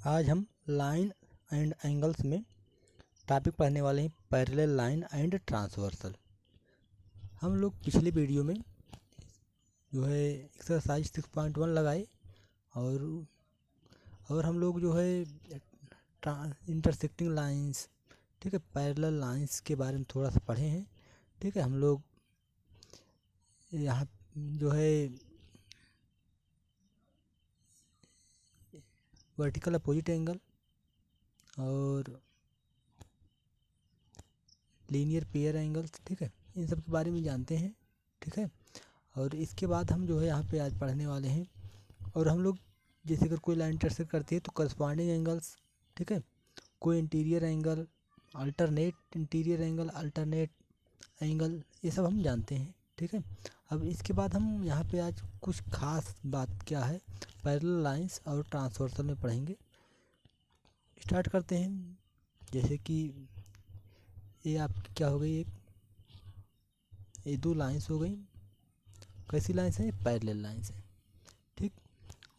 आज हम line and angles में टॉपिक पढ़ने वाले हैं, पैरेलल लाइन एंड ट्रांसवर्सल। हम लोग पिछले वीडियो में जो है एक्सरसाइज 6.1 लगाए और हम लोग जो है इंटरसेक्टिंग लाइंस, ठीक है, पैरेलल लाइंस के बारे में थोड़ा सा पढ़े हैं। ठीक है, हम लोग यहाँ जो है वर्टिकल अपोजिट एंगल और लीनियर पेयर एंगल्स, ठीक है, इन सब के बारे में जानते हैं। ठीक है, और इसके बाद हम जो है यहाँ पे आज पढ़ने वाले हैं। और हम लोग जैसे अगर कोई लाइन इंटरसेक्ट करती है तो करस्पॉन्डिंग एंगल्स, ठीक है, कोई interior angle, alternate interior angle, alternate angle, ये सब हम जानते हैं। ठीक है, अब इसके बाद हम यहाँ पे आज कुछ खास बात क्या है पैरेलल लाइंस और ट्रांसवर्सल में पढ़ेंगे। स्टार्ट करते हैं। जैसे कि ये आपकी क्या हो गई, ये दो लाइंस हो गई। कैसी लाइंस है? पैरेलल लाइंस है। ठीक,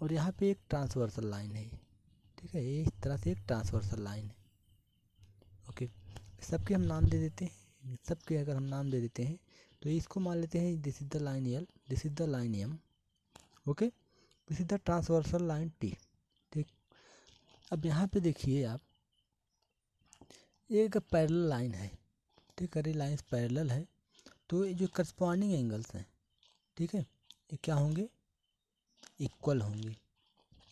और यहाँ पे एक ट्रांसवर्सल लाइन है। ठीक है, ये इस तरह से एक ट्रांसवर्सल लाइन है। ओके, सबके हम नाम दे देते हैं। सबके अगर हम नाम दे देते हैं तो इसको मान लेते हैं this is the line L, this is the line M, okay, this is the transversal line T. ठीक, अब यहाँ पे देखिए आप, एक पैरेलल लाइन है। ठीक है, ये लाइन्स पैरेलल है तो ये जो करस्पॉन्डिंग एंगल्स हैं, ठीक है, ये क्या होंगे? इक्वल होंगे।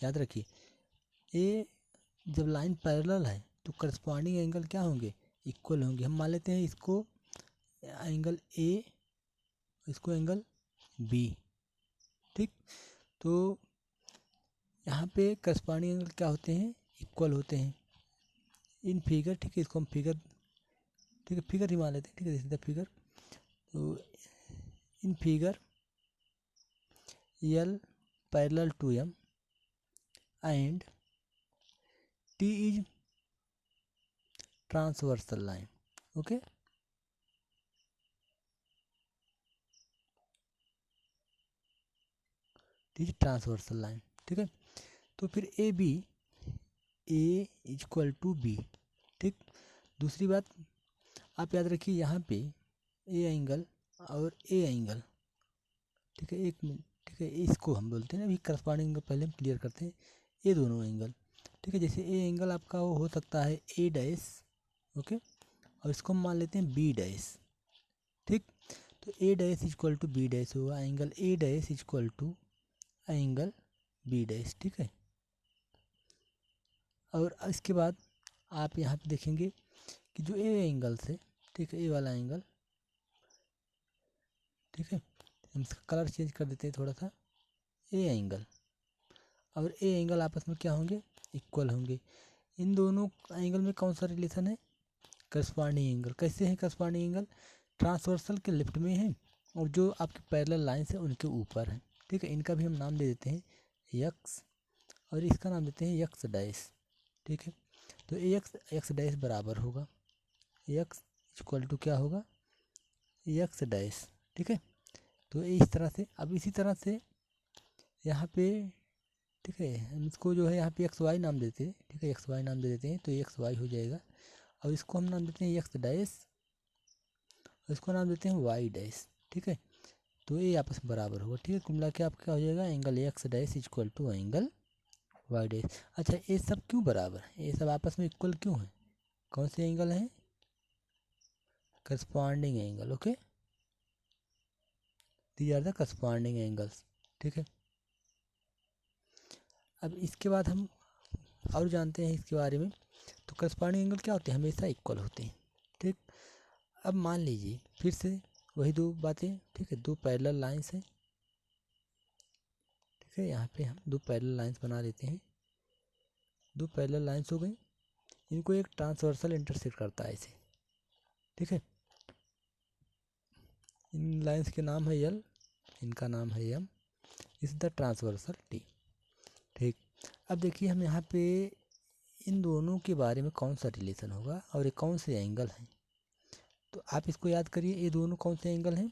याद रखिए, ये जब लाइन पैरेलल है तो करस्पॉन्डिंग एंगल क्या होंगे? इक्वल होंगे। हम मान लेते हैं इसको एंगल ए, इसको एंगल बी। ठीक, तो यहाँ पे करस्पॉन्डिंग एंगल क्या होते हैं? इक्वल होते हैं इन फिगर। ठीक है, इसको हम फिगर, ठीक है, फिगर ही मान लेते हैं। ठीक है, दिस इज द फिगर। तो in figure L parallel to M and T is transversal line. Okay, T is transversal line. ठीक है, तो फिर ए इक्वल टू बी। ठीक, दूसरी बात आप याद रखिए, यहाँ पे ए एंगल और ए एंगल, ठीक है, एक मिनट, ठीक है, इसको हम बोलते हैं ना, अभी करस्पॉन्डिंग एंगल पहले हम क्लियर करते हैं। ये दोनों एंगल, ठीक है, जैसे ए एंगल आपका वो हो सकता है ए डैश, ओके, और इसको हम मान लेते हैं बी डैश। ठीक, तो A dash equal to B dash होगा, angle A dash equal to angle B dash. ठीक है, और इसके बाद आप यहाँ पे देखेंगे कि जो ए एंगल से, ठीक है, ए वाला एंगल, ठीक है, हम इसका कलर चेंज कर देते हैं थोड़ा सा। ए एंगल और ए एंगल आपस में क्या होंगे? इक्वल होंगे। इन दोनों एंगल में कौन सा रिलेशन है? Corresponding angle. कैसे है करस्पॉन्डिंग एंगल? ट्रांसवर्सल के लेफ्ट में है और जो आपकी पैरेलल लाइंस है उनके ऊपर है। ठीक है, इनका भी हम नाम दे देते हैं यक्स और इसका नाम देते हैं यक्स डैश। ठीक है, तो एक्स डैश बराबर होगा यक्स इक्वल टू क्या होगा? X dash. ठीक है, तो इस तरह से, अब इसी तरह से यहाँ पे, ठीक है, हम इसको जो है यहाँ पे एक्स वाई नाम देते हैं। ठीक है, एक्स वाई नाम दे देते हैं तो एक्स वाई हो जाएगा। और इसको हम नाम देते हैं एक्स डैश और इसको नाम देते हैं वाई डैश। ठीक है, तो ये आपस में बराबर होगा। ठीक है, कुल मिला के आपका क्या हो जाएगा? Angle X dash equal to angle Y dash. अच्छा, ये सब क्यों बराबर है? ये सब आपस में इक्वल क्यों है? कौन से एंगल हैं? Corresponding angle. Okay, these are the corresponding angles. ठीक है, अब इसके बाद हम और जानते हैं इसके बारे में। तो करस्पॉन्डिंग एंगल क्या होते हैं? हमेशा इक्वल होते हैं। ठीक, अब मान लीजिए फिर से वही दो बातें, ठीक है, दो पैरेलल लाइंस हैं। ठीक है, यहाँ पे हम दो पैरेलल लाइंस बना लेते हैं। दो पैरेलल लाइंस हो गई, इनको एक ट्रांसवर्सल इंटरसेक्ट करता है इसे। ठीक है, इन लाइंस के नाम है एल, इनका नाम है एम, इस द ट्रांसवर्सल टी। ठीक, अब देखिए हम यहाँ पे इन दोनों के बारे में कौन सा रिलेशन होगा और ये कौन से एंगल हैं। तो आप इसको याद करिए, ये दोनों कौन से एंगल हैं?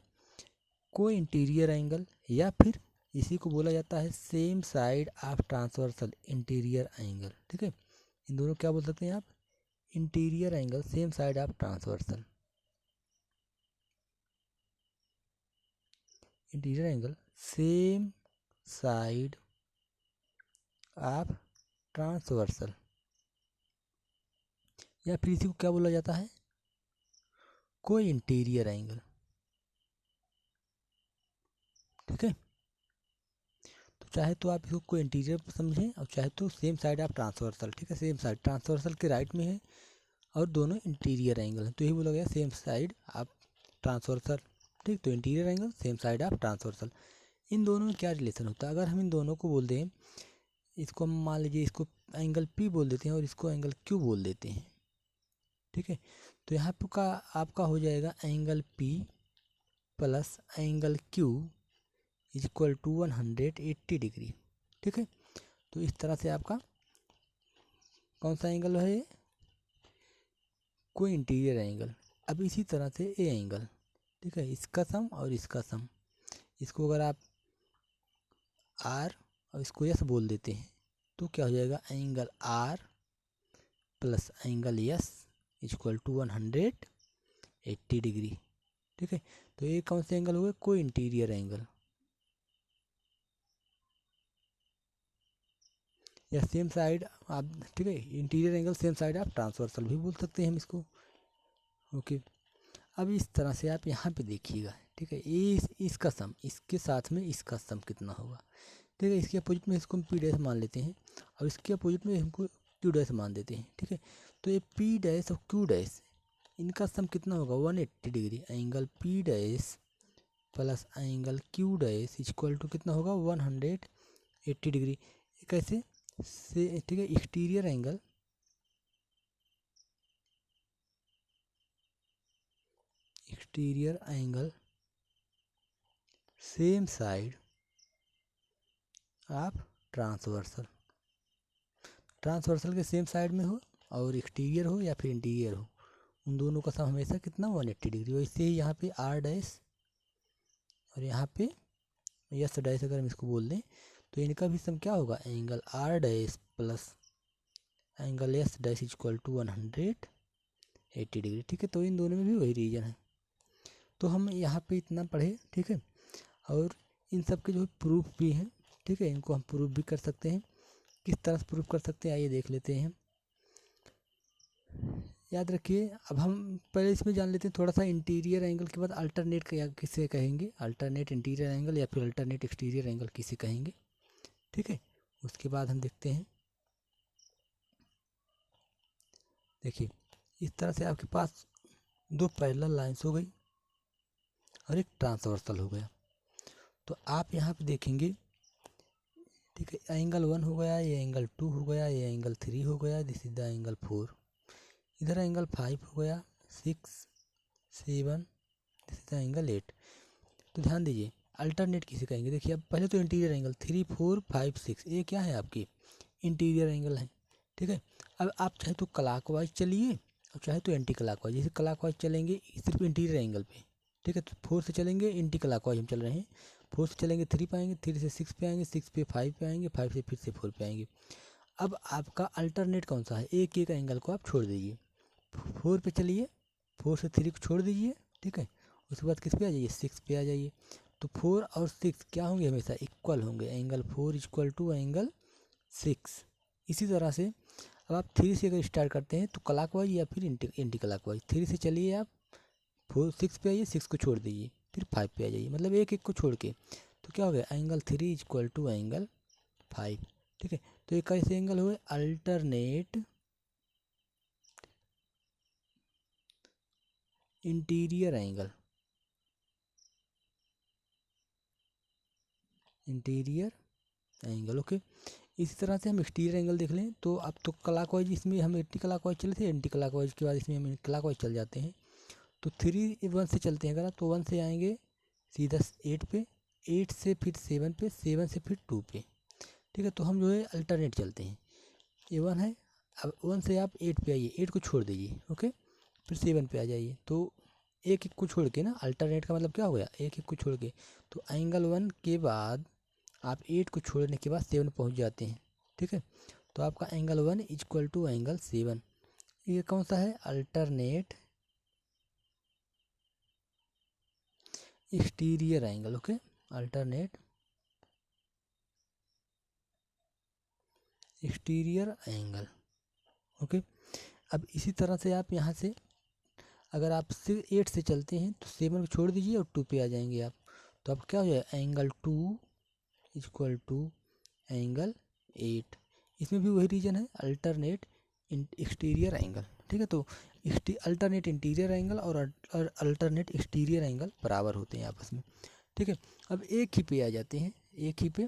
कोई इंटीरियर एंगल या फिर इसी को बोला जाता है same side of transversal interior angle. ठीक है, इन दोनों क्या बोल सकते हैं आप, interior angle same side of transversal. Interior angle same side of transversal, या फिर इसी को क्या बोला जाता है, कोई इंटीरियर एंगल। ठीक है, तो चाहे तो आप इसको कोई इंटीरियर समझें और चाहे तो सेम साइड ऑफ ट्रांसवर्सल। ठीक है, सेम साइड ट्रांसवर्सल के राइट में है और दोनों इंटीरियर एंगल हैं, तो यही बोला गया सेम साइड ऑफ ट्रांसवर्सल। ठीक, तो interior angle same side of transversal. इन दोनों में क्या रिलेशन होता है, अगर हम इन दोनों को बोल दें, इसको हम मान लीजिए इसको एंगल पी बोल देते हैं और इसको एंगल क्यू बोल देते हैं। ठीक है, तो यहाँ पर का आपका हो जाएगा angle P plus angle Q is equal to 180 degree. ठीक है, तो इस तरह से आपका कौन सा एंगल है ये, कोई इंटीरियर एंगल। अब इसी तरह से ए एंगल, ठीक है, इसका सम और इसका सम, इसको अगर आप आर और इसको एस बोल देते हैं तो क्या हो जाएगा, angle R plus angle S equal to 180 degree. ठीक है, तो ये कौन से एंगल हो गए, कोई इंटीरियर एंगल, या सेम साइड आप, ठीक है, इंटीरियर एंगल सेम साइड आप ट्रांसवर्सल भी बोल सकते हैं हम इसको। ओके, अब इस तरह से आप यहाँ पे देखिएगा। ठीक है, ये इसका सम इसके साथ में इसका सम कितना होगा। ठीक है, इसके अपोजिट में इसको हम पी डैश मान लेते हैं और इसके अपोजिट में हमको क्यू डैश मान देते हैं। ठीक है, तो ये पी डैश और क्यू डैश इनका सम कितना होगा, 180 degree. Angle P dash plus angle Q dash equal to कितना होगा, 180 डिग्री। कैसे से, ठीक है, exterior angle same side of transversal. Transversal के सेम साइड में हो और एक्सटीरियर हो या फिर इंटीरियर हो, उन दोनों का सम हमेशा कितना, 180 डिग्री। वैसे ही यहाँ पे आर डैश और यहाँ पे यस डैश अगर हम इसको बोल दें तो इनका भी सम क्या होगा, angle R dash plus angle S dash equal to 180 degree. ठीक है, तो इन दोनों में भी वही रीजन है। तो हम यहाँ पे इतना पढ़े। ठीक है, और इन सब के जो प्रूफ भी हैं, ठीक है, इनको हम प्रूफ भी कर सकते हैं। किस तरह से प्रूफ कर सकते हैं आइए देख लेते हैं। याद रखिए, अब हम पहले इसमें जान लेते हैं थोड़ा सा, इंटीरियर एंगल के बाद अल्टरनेट किसे कहेंगे, अल्टरनेट इंटीरियर एंगल या फिर अल्टरनेट एक्सटीरियर एंगल किसे कहेंगे। ठीक है, उसके बाद हम देखते हैं। देखिए, इस तरह से आपके पास दो पैरेलल लाइंस हो गई और एक ट्रांसवर्सल हो गया। तो आप यहाँ पे देखेंगे, ठीक है, एंगल 1 हो गया, ये एंगल 2 हो गया, ये एंगल 3 हो गया, दिस इज द एंगल 4, इधर एंगल 5 हो गया, 6 7, दिस इज द एंगल 8। तो ध्यान दीजिए, अल्टरनेट किसे कहेंगे। देखिए, अब पहले तो इंटीरियर एंगल 3 4 5 6 ये क्या है, आपकी इंटीरियर एंगल है। ठीक है, अब आप चाहे तो क्लॉकवाइज चलिए और चाहे तो एंटी क्लॉकवाइज। जैसे क्लॉकवाइज चलेंगे सिर्फ इंटीरियर एंगल पे, ठीक है, तो 4 से चलेंगे, एंटी क्लॉकवाइज हम चल रहे हैं, 4 से चलेंगे 3 पे आएंगे, 3 से 6 पे आएंगे, 6 पे 5 पे आएंगे, 5 से फिर से 4 पे आएंगे। अब आपका अल्टरनेट कौन सा है, एक एक एंगल को आप छोड़ दीजिए, 4 पे चलिए, 4 से 3 को छोड़ दीजिए। ठीक है, उसके बाद किस पे आ जाइए, 6 पे आ जाइए। तो 4 और 6 क्या होंगे, हमेशा इक्वल होंगे, एंगल 4 इक्वल टू एंगल 6। इसी तरह से अब आप 3 से अगर स्टार्ट करते हैं तो क्लॉकवाइज या फिर एंटी क्लॉकवाइज, 3 से चलिए आप, 4 6 पे आइए, 6 को छोड़ दीजिए, फिर 5 पे आ जाइए, मतलब एक एक को छोड़ के। तो क्या हो गया, एंगल 3 इक्वल टू एंगल 5। ठीक है, तो ये कैसे एंगल हुए, अल्टरनेट इंटीरियर एंगल, ओके। इसी तरह से हम एक्सटीरियर एंगल देख लें तो अब तो क्लॉकवाइज, इसमें हम एंटी क्लॉकवाइज चले थे, एंटी क्लॉकवाइज के बाद इसमें हम क्लॉकवाइज चल जाते हैं। तो 3 1 से चलते हैं अगर आप, तो 1 से आएंगे सीधा 8 पे, 8 से फिर 7 पे, 7 से फिर 2 पे। ठीक है, तो हम जो है अल्टरनेट चलते हैं, ये 1 है, अब 1 से आप 8 पे आइए, 8 को छोड़ दीजिए, ओके, फिर 7 पे आ जाइए। तो एक एक को छोड़ के ना, अल्टरनेट का मतलब क्या हो गया, एक एक को छोड़ के। तो एंगल 1 के बाद आप 8 को छोड़ने के बाद 7 पहुंच जाते हैं। ठीक है, तो आपका एंगल 1 इक्वल टू एंगल 7। ये कौन सा है? Alternate exterior angle. Okay, alternate exterior angle. Okay, अब इसी तरह से आप यहाँ से अगर आप 8 से चलते हैं तो 7 को छोड़ दीजिए और 2 पे आ जाएंगे आप। तो अब क्या हो जाएगा? Angle 2 equal to angle 8। इसमें भी वही रीजन है, अल्टरनेट एक्सटीरियर एंगल। ठीक है, तो अल्टरनेट इंटीरियर एंगल और अल्टरनेट एक्सटीरियर एंगल बराबर होते हैं आपस में। ठीक है, अब एक ही पे आ जाते हैं, एक ही पे।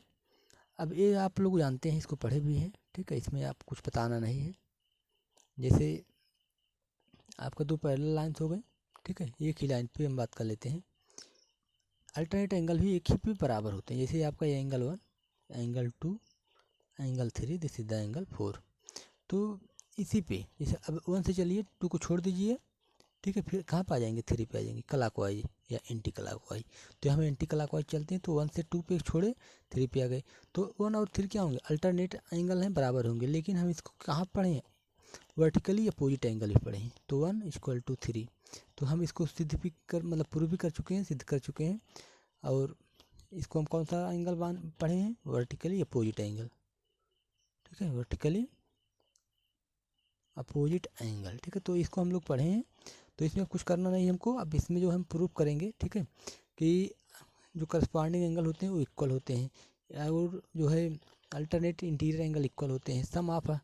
अब ये आप लोग जानते हैं, इसको पढ़े भी हैं। ठीक है, इसमें आप कुछ बताना नहीं है। जैसे आपका 2 पैरेलल लाइन्स हो गए। ठीक है, एक ही लाइन पे हम बात कर लेते हैं। अल्टरनेट एंगल भी एक ही पे बराबर होते हैं। जैसे आपका ये angle 1, angle 2, angle 3, this is the angle 4। तो इसी पे जैसे अब 1 से चलिए, 2 को छोड़ दीजिए। ठीक है, फिर कहाँ पे आ जाएंगे? 3 पे आ जाएंगे, क्लॉकवाइज या एंटी क्लॉकवाइज। तो हम एंटी क्लॉकवाइज चलते हैं, तो 1 से 2 पे छोड़े, 3 पे आ गए। तो 1 और 3 क्या होंगे? अल्टरनेट एंगल हैं, बराबर होंगे। लेकिन हम इसको कहाँ पढ़े हैं? वर्टिकली अपोजिट एंगल ही पढ़े हैं। तो 1 इक्वल टू 3। तो हम इसको सिद्ध भी कर मतलब प्रूव भी कर चुके हैं, सिद्ध कर चुके हैं। और इसको हम कौन सा एंगल पढ़े हैं? Vertically opposite angle. ठीक है, वर्टिकली अपोजिट एंगल। ठीक है, तो इसको हम लोग पढ़े हैं। तो इसमें कुछ करना नहीं हमको। अब इसमें जो हम प्रूव करेंगे, ठीक है, कि जो करस्पॉन्डिंग एंगल होते हैं वो इक्वल होते हैं, और जो है अल्टरनेट इंटीरियर एंगल इक्वल होते हैं। Sum of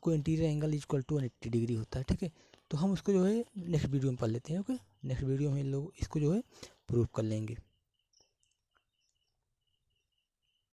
co interior angle equal to 180 degree होता है। ठीक है, तो हम उसको जो है नेक्स्ट वीडियो में पढ़ लेते हैं। ओके, नेक्स्ट वीडियो में लोग इसको जो है प्रूव कर लेंगे।